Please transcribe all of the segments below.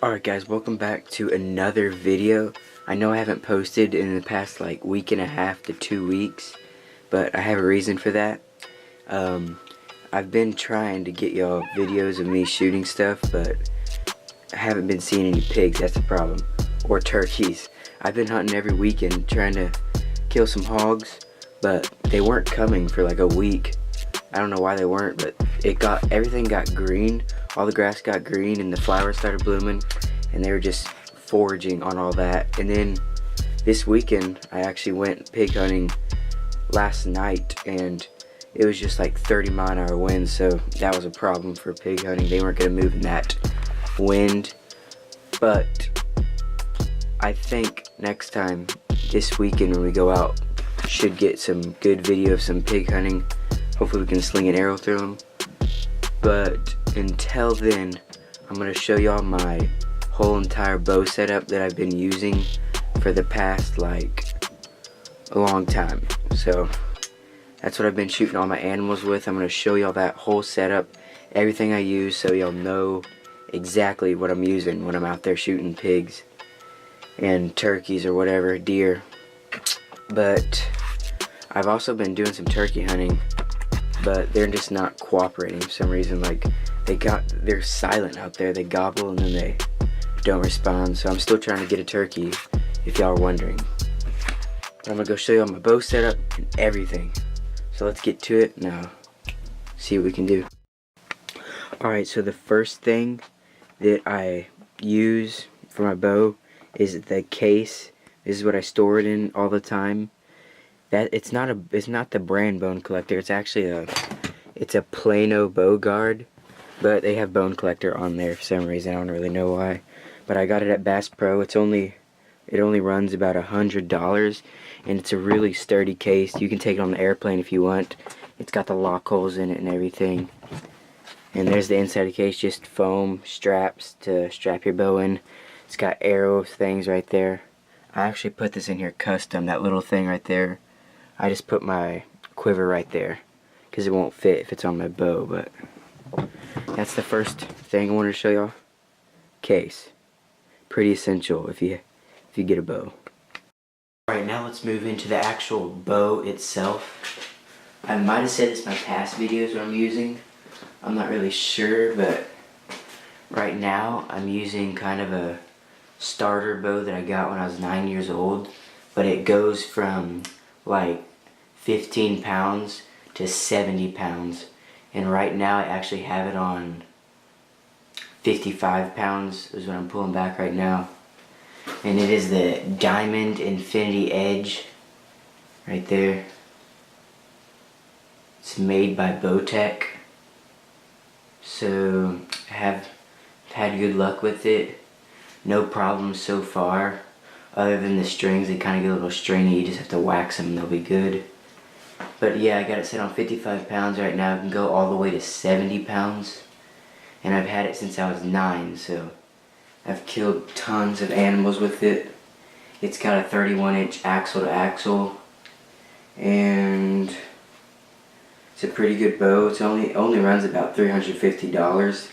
Alright guys, welcome back to another video. I know I haven't posted in the past like week and a half to 2 weeks, but I have a reason for that. I've been trying to get y'all videos of me shooting stuff, but I haven't been seeing any pigs, that's the problem. Or turkeys. I've been hunting every weekend trying to kill some hogs, but they weren't coming for like a week. I don't know why they weren't, but everything got green. All the grass got green and the flowers started blooming, and they were just foraging on all that. And then this weekend I actually went pig hunting last night, and it was just like 30-mile-an-hour winds, so that was a problem for pig hunting. They weren't going to move in that wind. But I think next time, this weekend when we go out, should get some good video of some pig hunting. Hopefully we can sling an arrow through them. But until then, I'm going to show y'all my whole entire bow setup that I've been using for the past like a long time. So that's what I've been shooting all my animals with. I'm going to show y'all that whole setup, everything I use, so y'all know exactly what I'm using when I'm out there shooting pigs and turkeys or whatever, deer. But I've also been doing some turkey hunting, but they're just not cooperating for some reason. Like they're silent out there. They gobble and then they don't respond. So I'm still trying to get a turkey, if y'all are wondering. But I'm gonna go show y'all my bow setup and everything. So let's get to it now. See what we can do. Alright, so the first thing that I use for my bow is the case. This is what I store it in all the time. It's not the brand Bone Collector. It's actually a Plano bow guard, but they have Bone Collector on there for some reason. I don't really know why, but I got it at Bass Pro. It only runs about $100, and it's a really sturdy case. You can take it on the airplane if you want. It's got the lock holes in it and everything. And there's the inside of the case, just foam straps to strap your bow in. It's got arrow things right there. I actually put this in here custom, that little thing right there. I just put my quiver right there because it won't fit if it's on my bow, but that's the first thing I wanted to show y'all. Case. Pretty essential if you get a bow. Alright, now let's move into the actual bow itself. I might have said this in my past videos what I'm using. I'm not really sure, but right now I'm using kind of a starter bow that I got when I was 9 years old, but it goes from like 15 pounds to 70 pounds, and right now I actually have it on 55 pounds is what I'm pulling back right now, and it is the Diamond Infinity Edge right there. It's made by Bowtech, so I have had good luck with it. No problems so far, other than the strings. They kind of get a little stringy. You just have to wax them and they'll be good. But yeah, I got it set on 55 pounds right now. It can go all the way to 70 pounds. And I've had it since I was 9, so I've killed tons of animals with it. It's got a 31-inch axle to axle, and it's a pretty good bow. It only runs about $350.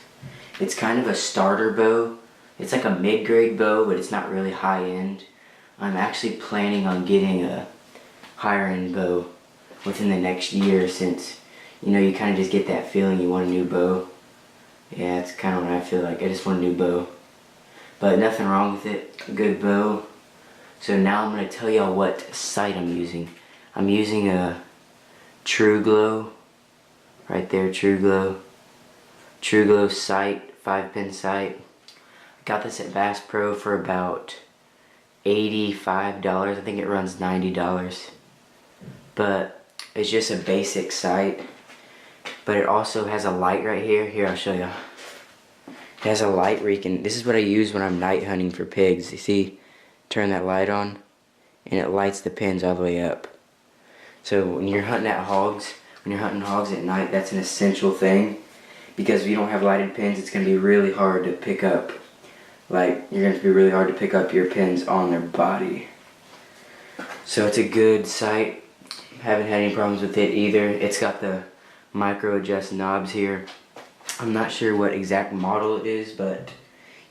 It's kind of a starter bow. It's like a mid-grade bow, but it's not really high-end. I'm actually planning on getting a higher-end bow within the next year, since, you know, you kind of just get that feeling you want a new bow. Yeah, that's kind of what I feel like. I just want a new bow. But nothing wrong with it. A good bow. So now I'm going to tell y'all what sight I'm using. I'm using a True Glow. Right there, True Glow. True Glow sight, 5-pin sight. Got this at Bass Pro for about $85. I think it runs $90. But it's just a basic sight. But it also has a light right here. Here, I'll show you. It has a light where you can, this is what I use when I'm night hunting for pigs. You see, turn that light on, and it lights the pins all the way up. So when you're hunting hogs at night, that's an essential thing. Because if you don't have lighted pins, it's going to be really hard to pick up. Like, you're going to be really hard to pick up your pins on their body. So it's a good sight. Haven't had any problems with it either. It's got the micro adjust knobs here. I'm not sure what exact model it is, but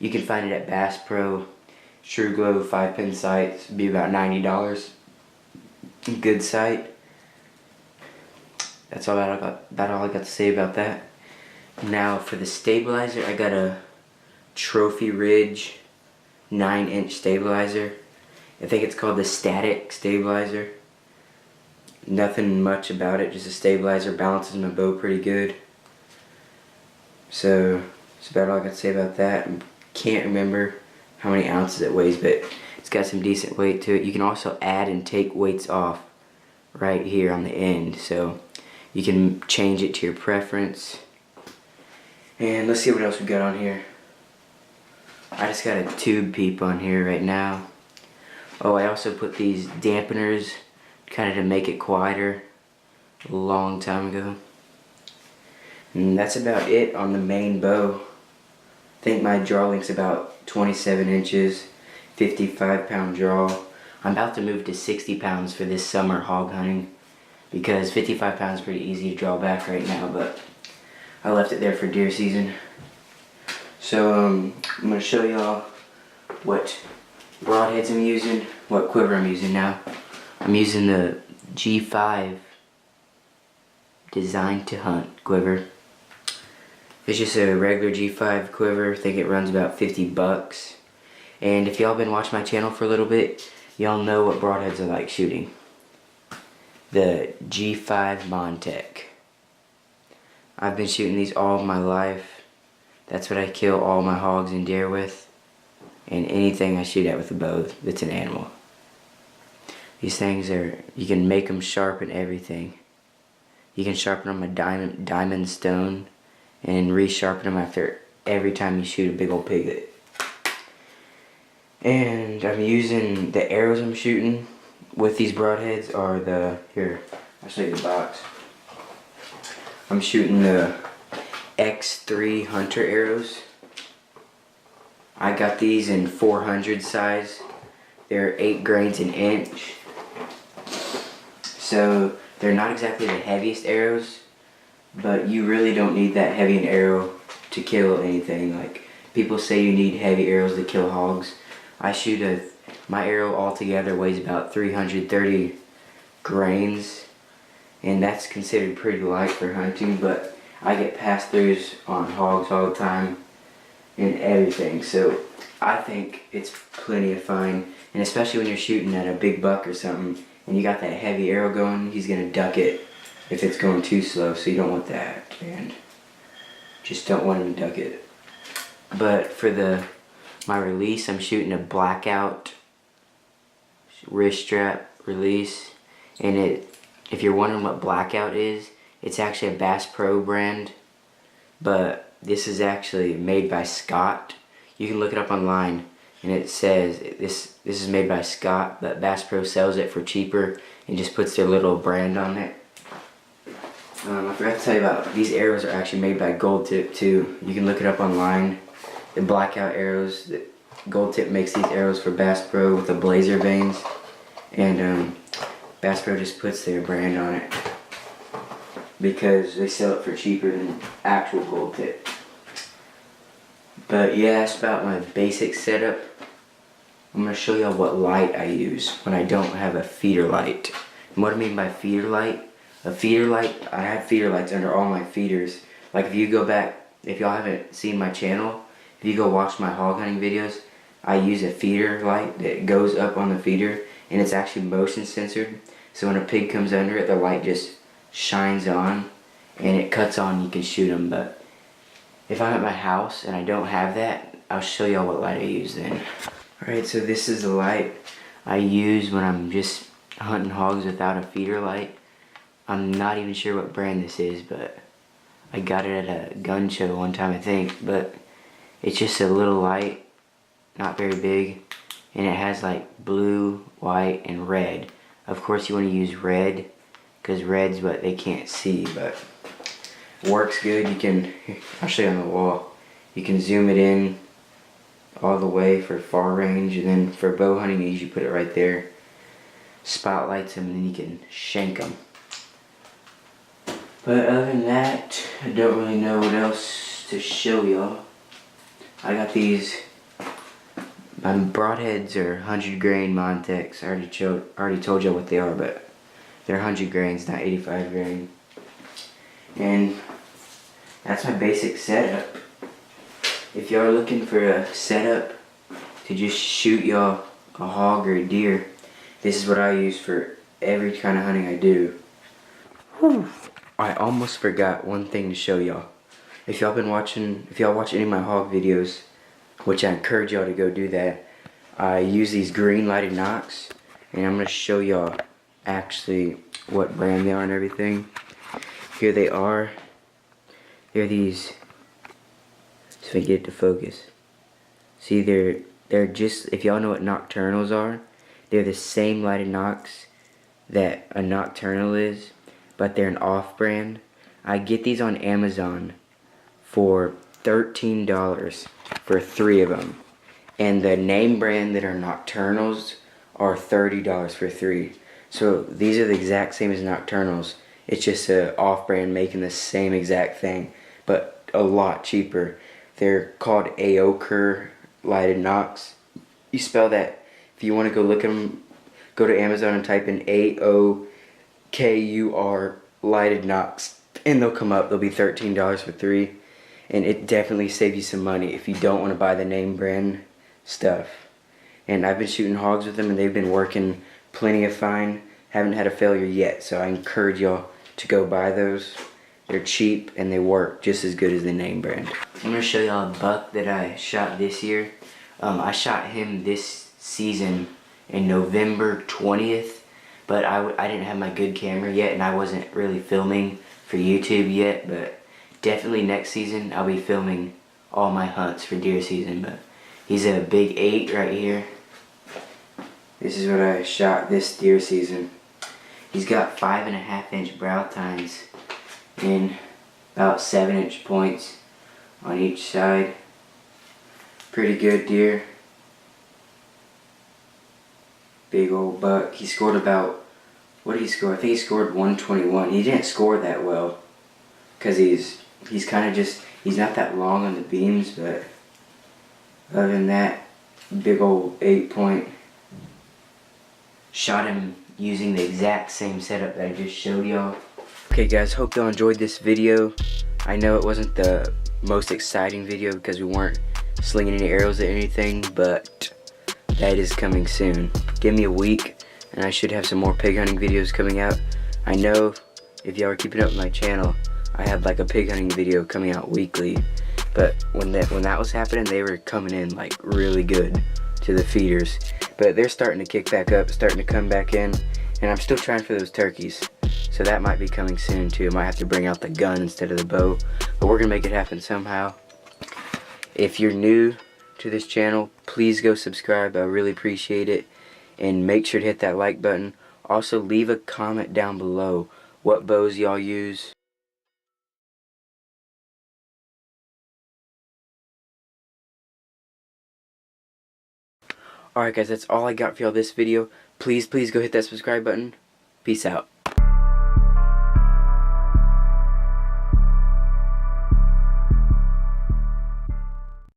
You can find it at Bass Pro. True Glow 5-pin sights, be about $90. Good sight. That's all I got to say about that. Now for the stabilizer, I got a Trophy Ridge 9-inch stabilizer. I think it's called the static stabilizer. Nothing much about it, just a stabilizer. Balances my bow pretty good. So that's about all I got to say about that. Can't remember how many ounces it weighs, but it's got some decent weight to it. You can also add and take weights off right here on the end, so you can change it to your preference. And let's see what else we got on here. I just got a tube peep on here right now. Oh, I also put these dampeners kind of to make it quieter a long time ago. And that's about it on the main bow. I think my draw length's about 27 inches, 55-pound draw. I'm about to move to 60 pounds for this summer hog hunting because 55 pounds is pretty easy to draw back right now, but I left it there for deer season. So I'm going to show y'all what broadheads I'm using, what quiver I'm using now. I'm using the G5 Designed to Hunt quiver. It's just a regular G5 quiver. I think it runs about 50 bucks. And if y'all been watching my channel for a little bit, y'all know what broadheads I like shooting. The G5 Montec. I've been shooting these all my life. That's what I kill all my hogs and deer with. And anything I shoot at with a bow that's an animal. These things you can make them sharp and everything. You can sharpen them a diamond stone and resharpen them after every time you shoot a big old piglet. And I'm using the arrows I'm shooting with these broadheads are here, I'll show you the box. I'm shooting the X3 Hunter arrows. I got these in 400 size. They're 8 grains an inch. So they're not exactly the heaviest arrows, but you really don't need that heavy an arrow to kill anything. Like people say you need heavy arrows to kill hogs. My arrow altogether weighs about 330 grains, and that's considered pretty light for hunting, but I get pass-throughs on hogs all the time and everything, so I think it's plenty of fine. And especially when you're shooting at a big buck or something and you got that heavy arrow going, he's gonna duck it if it's going too slow, so you don't want that, and just don't want him to duck it. But for my release, I'm shooting a blackout wrist strap release, and if you're wondering what blackout is, it's actually a Bass Pro brand, but this is actually made by Scott. You can look it up online, and it says this is made by Scott, but Bass Pro sells it for cheaper and just puts their little brand on it. I forgot to tell you about these arrows are actually made by Gold Tip too. You can look it up online. The blackout arrows, Gold Tip makes these arrows for Bass Pro with the blazer vanes, and Bass Pro just puts their brand on it because they sell it for cheaper than actual Gold Tip. But yeah, that's about my basic setup. I'm going to show y'all what light I use when I don't have a feeder light. And what I mean by feeder light, a feeder light, I have feeder lights under all my feeders. Like if you go back, if y'all haven't seen my channel, if you go watch my hog hunting videos, I use a feeder light that goes up on the feeder, and it's actually motion censored. So when a pig comes under it, the light just shines on and it cuts on, you can shoot them. But if I'm at my house and I don't have that, I'll show y'all what light I use then. Alright, so this is the light I use when I'm just hunting hogs without a feeder light. I'm not even sure what brand this is, but I got it at a gun show one time, I think. But it's just a little light, not very big, and it has like blue, white, and red. Of course you want to use red because red's what they can't see, but works good. You can, I'll show you on the wall, you can zoom it in all the way for far range, and then for bow hunting you usually put it right there, spotlights them, and then you can shank them. But other than that, I don't really know what else to show y'all. I got these My broadheads are 100 grain Montex. I already told you what they are, but they're 100 grains, not 85 grain. And that's my basic setup. If y'all are looking for a setup to just shoot y'all a hog or a deer, this is what I use for every kind of hunting I do. Whew. I almost forgot one thing to show y'all. If y'all watch any of my hog videos, which I encourage y'all to go do that, I use these green lighted nocks, and I'm going to show y'all actually what brand they are and everything. Here they are. They're these, so I get it to focus. See, they're just, if y'all know what nocturnals are, they're the same lighted nocks that a nocturnal is, but they're an off-brand. I get these on Amazon for $13 for 3 of them. And the name brand that are nocturnals are $30 for 3. So these are the exact same as nocturnals. It's just a off-brand making the same exact thing, but a lot cheaper. They're called Aokur lighted nocks. You spell that, if you want to go look at them, go to Amazon and type in AOKUR lighted nocks, and they'll come up. They'll be $13 for 3, and it definitely saves you some money if you don't want to buy the name brand stuff. And I've been shooting hogs with them, and they've been working plenty of fine. Haven't had a failure yet, so I encourage y'all to go buy those. They're cheap and they work just as good as the name brand. I'm gonna show y'all a buck that I shot this year. I shot him this season in November 20th, but I didn't have my good camera yet, and I wasn't really filming for YouTube yet, but definitely next season I'll be filming all my hunts for deer season. But he's a big 8 right here. This is what I shot this deer season. He's got 5.5-inch brow tines and about 7-inch points on each side. Pretty good deer. Big old buck. He scored about, what did he score? I think he scored 121. He didn't score that well because he's kind of just, he's not that long on the beams, but other than that, big old 8-point. Shot him using the exact same setup that I just showed y'all. Okay guys, hope y'all enjoyed this video. I know it wasn't the most exciting video because we weren't slinging any arrows or anything, but that is coming soon. Give me a week and I should have some more pig hunting videos coming out. I know if y'all are keeping up with my channel, I have like a pig hunting video coming out weekly, but when that was happening, they were coming in like really good to the feeders. But they're starting to kick back up, starting to come back in, and I'm still trying for those turkeys. So that might be coming soon too. I might have to bring out the gun instead of the bow, but we're gonna make it happen somehow. If you're new to this channel, please go subscribe. I really appreciate it, and make sure to hit that like button. Also, leave a comment down below what bows y'all use. Alright guys, that's all I got for y'all this video. Please go hit that subscribe button. Peace out.